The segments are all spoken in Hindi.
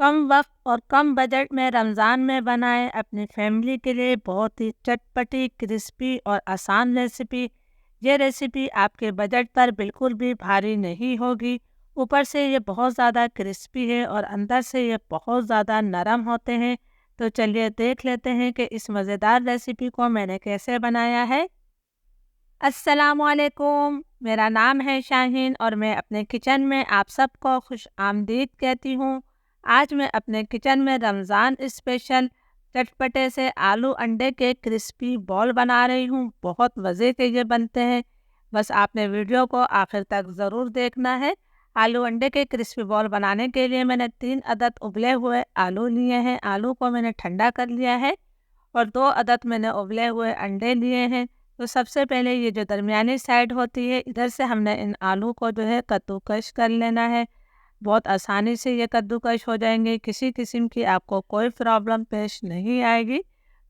कम वक्त और कम बजट में रमज़ान में बनाएं अपनी फैमिली के लिए बहुत ही चटपटी, क्रिस्पी और आसान रेसिपी। ये रेसिपी आपके बजट पर बिल्कुल भी भारी नहीं होगी। ऊपर से ये बहुत ज़्यादा क्रिस्पी है और अंदर से ये बहुत ज़्यादा नरम होते हैं। तो चलिए देख लेते हैं कि इस मज़ेदार रेसिपी को मैंने कैसे बनाया है। अस्सलामुअलैकुम, मेरा नाम है शाहीन और मैं अपने किचन में आप सबको खुश आमदीद कहती हूँ। आज मैं अपने किचन में रमज़ान स्पेशल चटपटे से आलू अंडे के क्रिस्पी बॉल बना रही हूँ। बहुत मज़े के ये बनते हैं, बस आपने वीडियो को आखिर तक ज़रूर देखना है। आलू अंडे के क्रिस्पी बॉल बनाने के लिए मैंने 3 अदद उबले हुए आलू लिए हैं। आलू को मैंने ठंडा कर लिया है और 2 अदद मैंने उबले हुए अंडे लिए हैं। तो सबसे पहले ये जो दरमियानी साइड होती है, इधर से हमने इन आलू को जो है कद्दूकश कर लेना है। बहुत आसानी से ये कद्दूकश हो जाएंगे, किसी किस्म की आपको कोई प्रॉब्लम पेश नहीं आएगी।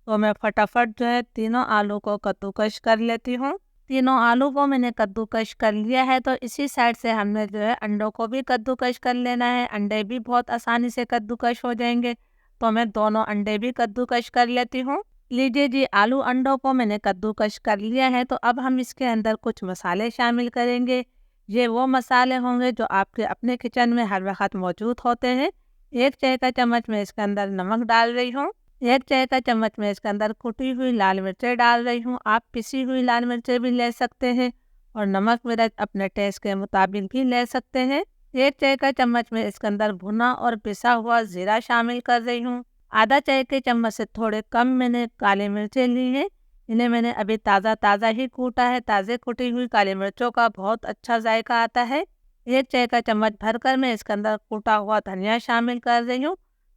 तो मैं फटाफट जो है तीनों आलू को कद्दूकश कर लेती हूँ। तीनों आलू को मैंने कद्दूकश कर लिया है, तो इसी साइड से हमने जो है अंडों को भी कद्दूकश कर लेना है। अंडे भी बहुत आसानी से कद्दूकश हो जाएंगे, तो मैं दोनों अंडे भी कद्दूकश कर लेती हूँ। लीजिए जी, आलू अंडों को मैंने कद्दूकश कर लिया है। तो अब हम इसके अंदर कुछ मसाले शामिल करेंगे। ये वो मसाले होंगे जो आपके अपने किचन में हर वक्त मौजूद होते हैं। 1 चाय का चम्मच मैं इसके अंदर नमक डाल रही हूँ। 1 चाय का चम्मच मैं इसके अंदर कुटी हुई लाल मिर्चें डाल रही हूँ। आप पिसी हुई लाल मिर्चें भी ले सकते हैं और नमक मिर्च अपने टेस्ट के मुताबिक भी ले सकते हैं। 1 चाय का चम्मच मैं इसके अंदर भुना और पिसा हुआ ज़ीरा शामिल कर रही हूँ। आधा चाय के चम्मच से थोड़े कम मैंने काली मिर्चें ली हैं। इन्हें मैंने अभी ताज़ा ही कूटा है। ताज़े कुटी हुई काली मिर्चों का बहुत अच्छा जायका आता है। 1 चाय का चम्मच भरकर मैं इसके अंदर कूटा हुआ धनिया शामिल कर रही हूँ।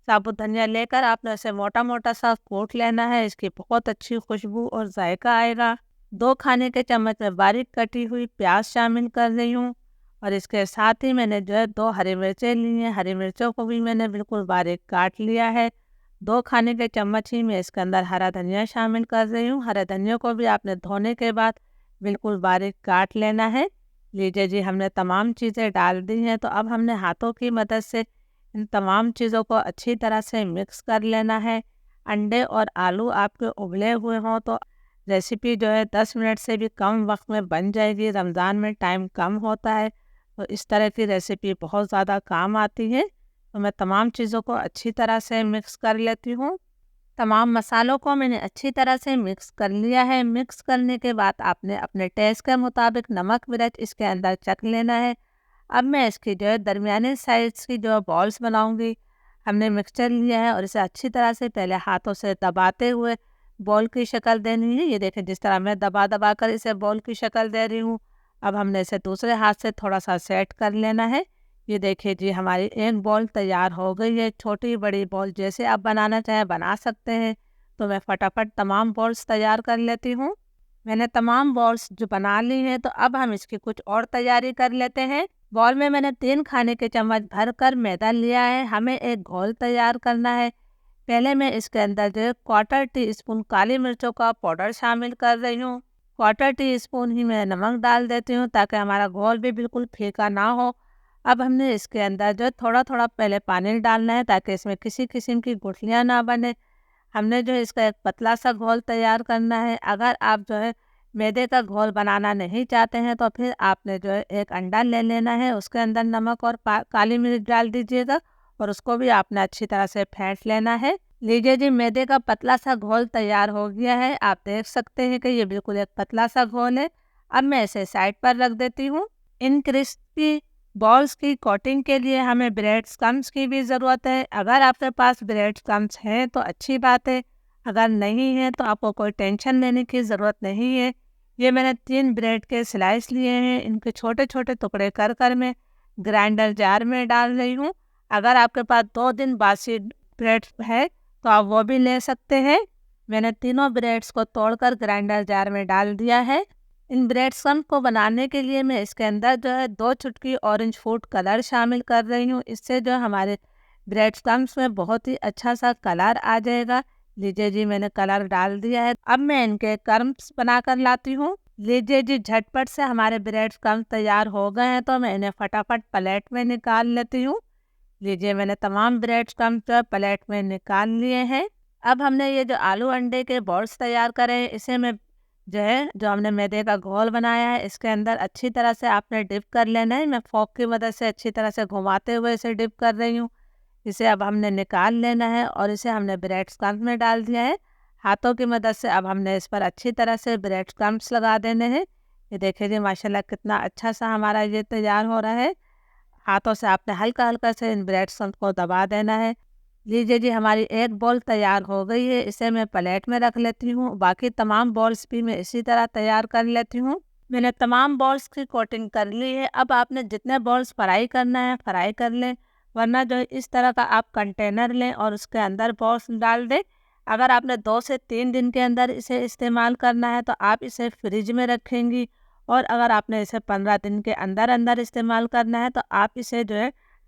साबुत धनिया लेकर आपने इसे मोटा मोटा सा कूट लेना है, इसकी बहुत अच्छी खुशबू और जायका आएगा। 2 खाने के चम्मच में बारीक कटी हुई प्याज शामिल कर रही हूँ और इसके साथ ही मैंने जो है 2 हरी मिर्चें ली हैं। हरी मिर्चों को भी मैंने बिल्कुल बारीक काट लिया है। 2 खाने के चम्मच ही मैं इसके अंदर हरा धनिया शामिल कर रही हूँ। हरे धनिया को भी आपने धोने के बाद बिल्कुल बारीक काट लेना है। लीजिए जी, हमने तमाम चीज़ें डाल दी हैं। तो अब हमने हाथों की मदद से इन तमाम चीज़ों को अच्छी तरह से मिक्स कर लेना है। अंडे और आलू आपके उबले हुए हों तो रेसिपी जो है 10 मिनट से भी कम वक्त में बन जाएगी। रमज़ान में टाइम कम होता है, तो इस तरह की रेसिपी बहुत ज़्यादा काम आती है। तो मैं तमाम चीज़ों को अच्छी तरह से मिक्स कर लेती हूँ। तमाम मसालों को मैंने अच्छी तरह से मिक्स कर लिया है। मिक्स करने के बाद आपने अपने टेस्ट के मुताबिक नमक मिर्च इसके अंदर चख लेना है। अब मैं इसकी जो है दरमियाने साइज़ की जो बॉल्स बनाऊंगी। हमने मिक्सचर लिया है और इसे अच्छी तरह से पहले हाथों से दबाते हुए बॉल की शक्ल देनी है। ये देखें, जिस तरह मैं दबा दबा कर इसे बॉल की शक्ल दे रही हूँ। अब हमने इसे दूसरे हाथ से थोड़ा सा सेट कर लेना है। ये देखिए जी, हमारी एक बॉल तैयार हो गई है। छोटी बड़ी बॉल जैसे आप बनाना चाहें बना सकते हैं। तो मैं फटाफट तमाम बॉल्स तैयार कर लेती हूँ। मैंने तमाम बॉल्स जो बना ली हैं, तो अब हम इसकी कुछ और तैयारी कर लेते हैं। बॉल में मैंने 3 खाने के चम्मच भरकर मैदा लिया है। हमें एक घोल तैयार करना है। पहले मैं इसके अंदर जो है 1/4 टीस्पून काली मिर्चों का पाउडर शामिल कर रही हूँ। 1/4 टीस्पून ही मैं नमक डाल देती हूँ ताकि हमारा घोल भी बिल्कुल फीका ना हो। अब हमने इसके अंदर जो थोड़ा थोड़ा पहले पानी डालना है ताकि इसमें किसी किस्म की गुठलियाँ ना बने। हमने जो है इसका एक पतला सा घोल तैयार करना है। अगर आप जो है मैदे का घोल बनाना नहीं चाहते हैं, तो फिर आपने जो है एक अंडा ले लेना है। उसके अंदर नमक और काली मिर्च डाल दीजिएगा और उसको भी आपने अच्छी तरह से फेंट लेना है। लीजिए जी, मैदे का पतला सा घोल तैयार हो गया है। आप देख सकते हैं कि ये बिल्कुल एक पतला सा घोल है। अब मैं इसे साइड पर रख देती हूँ। इन क्रिस्पी बॉल्स की कोटिंग के लिए हमें ब्रेड क्रम्स की भी ज़रूरत है। अगर आपके पास ब्रेड क्रम्स हैं तो अच्छी बात है, अगर नहीं है तो आपको कोई टेंशन लेने की ज़रूरत नहीं है। ये मैंने 3 ब्रेड के स्लाइस लिए हैं। इनके छोटे छोटे टुकड़े कर कर मैं ग्राइंडर जार में डाल रही हूँ। अगर आपके पास 2 दिन बासी ब्रेड है तो आप वो भी ले सकते हैं। मैंने तीनों ब्रेड्स को तोड़कर ग्राइंडर जार में डाल दिया है। इन ब्रेड क्रम्स को बनाने के लिए मैं इसके अंदर जो है 2 चुटकी ऑरेंज फूड कलर शामिल कर रही हूँ। इससे जो हमारे ब्रेड क्रम्स में बहुत ही अच्छा सा कलर आ जाएगा। लीजिए जी, मैंने कलर डाल दिया है। अब मैं इनके क्रम्स बनाकर लाती हूँ। लीजिए जी, झटपट से हमारे ब्रेड क्रम्स तैयार हो गए हैं, तो मैं इन्हें फटाफट प्लेट में निकाल लेती हूँ। लीजिए मैंने तमाम ब्रेड क्रम्ब प्लेट में निकाल लिए हैं। अब हमने ये जो आलू अंडे के बॉल्स तैयार करे हैं, इसे मैं जो हमने मैदे का घोल बनाया है इसके अंदर अच्छी तरह से आपने डिप कर लेना है। मैं फोक की मदद से अच्छी तरह से घुमाते हुए इसे डिप कर रही हूँ। इसे अब हमने निकाल लेना है और इसे हमने ब्रेड क्रम्ब में डाल दिया है। हाथों की मदद से अब हमने इस पर अच्छी तरह से ब्रेड क्रम्ब्स लगा देने हैं। ये देखिए जी माशाल्लाह कितना अच्छा सा हमारा ये तैयार हो रहा है। हाथों से आपने हल्का हल्का से इन ब्रेड क्रम्ब्स को दबा देना है। लीजिए जी हमारी एक बॉल तैयार हो गई है। इसे मैं प्लेट में रख लेती हूँ। बाकी तमाम बॉल्स भी मैं इसी तरह तैयार कर लेती हूँ। मैंने तमाम बॉल्स की कोटिंग कर ली है। अब आपने जितने बॉल्स फ्राई करना है फ्राई कर लें, वरना जो इस तरह का आप कंटेनर लें और उसके अंदर बॉल्स डाल दें। अगर आपने 2 से 3 दिन के अंदर इसे इस्तेमाल करना है तो आप इसे फ्रिज में रखेंगी, और अगर आपने इसे 15 दिन के अंदर अंदर इस्तेमाल करना है तो आप इसे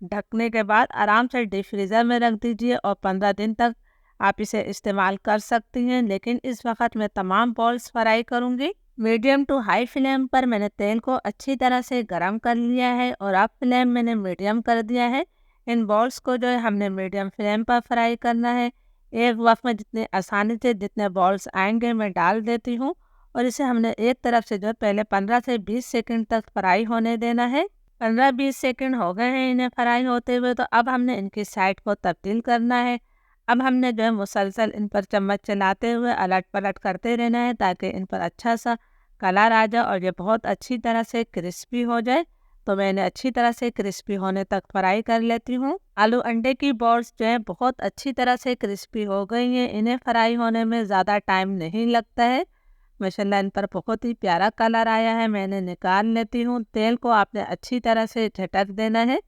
ढकने के बाद आराम से डीप फ्रीज़र में रख दीजिए और 15 दिन तक आप इसे इस्तेमाल कर सकती हैं। लेकिन इस वक्त मैं तमाम बॉल्स फ्राई करूँगी। मीडियम टू हाई फ्लेम पर मैंने तेल को अच्छी तरह से गरम कर लिया है और अब फ्लेम मैंने मीडियम कर दिया है। इन बॉल्स को हमने मीडियम फ्लेम पर फ्राई करना है। एक वक्त में जितनी आसानी से जितने बॉल्स आएंगे मैं डाल देती हूँ, और इसे हमने एक तरफ से पहले 15 से 20 सेकंड तक फ्राई होने देना है। 15-20 सेकंड हो गए हैं इन्हें फ्राई होते हुए, तो अब हमने इनकी साइड को तब्दील करना है। अब हमने मुसलसल इन पर चम्मच चलाते हुए अलट पलट करते रहना है ताकि इन पर अच्छा सा कलर आ जाए और ये बहुत अच्छी तरह से क्रिस्पी हो जाए। तो मैं इन्हें अच्छी तरह से क्रिस्पी होने तक फ्राई कर लेती हूँ। आलू अंडे की बॉल्स बहुत अच्छी तरह से क्रिस्पी हो गई हैं। इन्हें फ्राई होने में ज़्यादा टाइम नहीं लगता है। माशाल्लाह इन पर बहुत ही प्यारा कलर आया है। मैंने निकाल लेती हूँ। तेल को आपने अच्छी तरह से झटक देना है।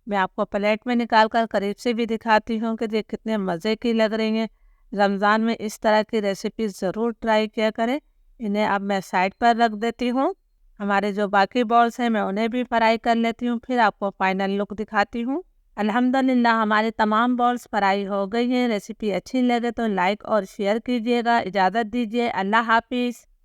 मैं आपको प्लेट में निकाल कर करीब से भी दिखाती हूँ कि ये कितने मज़े की लग रही हैं। रमज़ान में इस तरह की रेसिपी ज़रूर ट्राई किया करें। इन्हें अब मैं साइड पर रख देती हूँ। हमारे जो बाकी बॉल्स हैं मैं उन्हें भी फ्राई कर लेती हूँ, फिर आपको फाइनल लुक दिखाती हूँ। अल्हम्दुलिल्लाह हमारे तमाम बॉल्स फ्राई हो गई हैं। रेसिपी अच्छी लगे तो लाइक और शेयर कीजिएगा। इजाज़त दीजिए। अल्लाह हाफिज़।